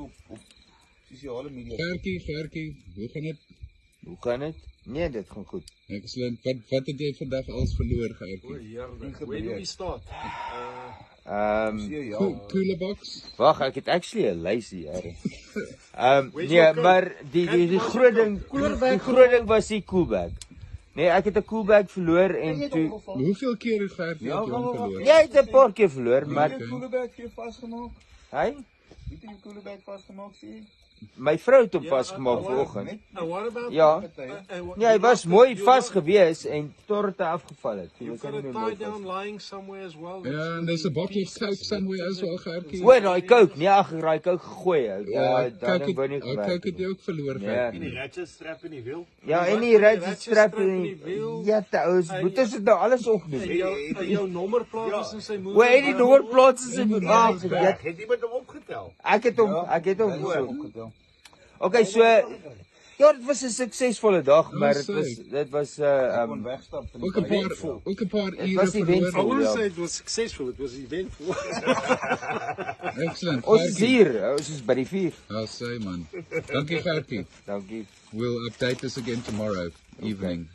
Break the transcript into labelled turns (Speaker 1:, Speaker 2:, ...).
Speaker 1: op sosiale media.
Speaker 2: Gertjie, hoe gaan dit?
Speaker 3: Hoe kan dit? Nee, dit gaan goed.
Speaker 2: Excellent. Wat het jy vandag alles verloor, Gertjie?
Speaker 4: Heerlijk. Where do we start?
Speaker 2: Cooler box?
Speaker 3: Wag, ek het actually 'n lys hier. Nee, maar die groot ding was die coolbag. Nee, ek het 'n coolbag verloor en toe
Speaker 2: Hoeveel keer het Gertjie hom verloor?
Speaker 3: jy het 'n paar keer verloor, maar
Speaker 1: Wie het die koelebag vir jou vasgemaak?
Speaker 3: hy
Speaker 1: Wie het die koelebag vasgemaak vir jou?
Speaker 3: my vrou het hom vasgemaak vanoggend.
Speaker 4: And what about...
Speaker 3: Ja. Nee, hy was mooi vas gewees en tot hy afgeval het.
Speaker 4: You've got a tie down lying somewhere as well.
Speaker 2: Ja, and there's a bottle of Coke somewhere as well, Gertjie.
Speaker 3: O, daai Coke, nee, ag, daai Coke gegooi.
Speaker 2: Coke
Speaker 3: wou nie
Speaker 2: het jy ook verloor, Gertjie.
Speaker 4: Die ratchet strap in die wiel.
Speaker 3: Ja, en die ratchet strap en ja, ouens, moet ons dit nou alles opdoen.
Speaker 4: En jou nommerplaat is in sy moeder.
Speaker 3: O, en die nommerplaat is in
Speaker 4: Het iemand hom opgetel?
Speaker 3: Ek het hom
Speaker 1: Opgetel.
Speaker 3: Okay, so ja, dit was 'n suksesvolle dag, maar dit was
Speaker 1: Kon wegstap.
Speaker 2: Ook 'n paar ure
Speaker 3: was eventvol.
Speaker 4: I
Speaker 2: verloor.
Speaker 4: wouldn't say it was successful, it was eventful.
Speaker 2: Excellent.
Speaker 3: Ons is hier, ons is by die vuur.
Speaker 2: I'll say, man. Dankie, Gertjie.
Speaker 3: Dankie.
Speaker 2: We'll update this again tomorrow evening.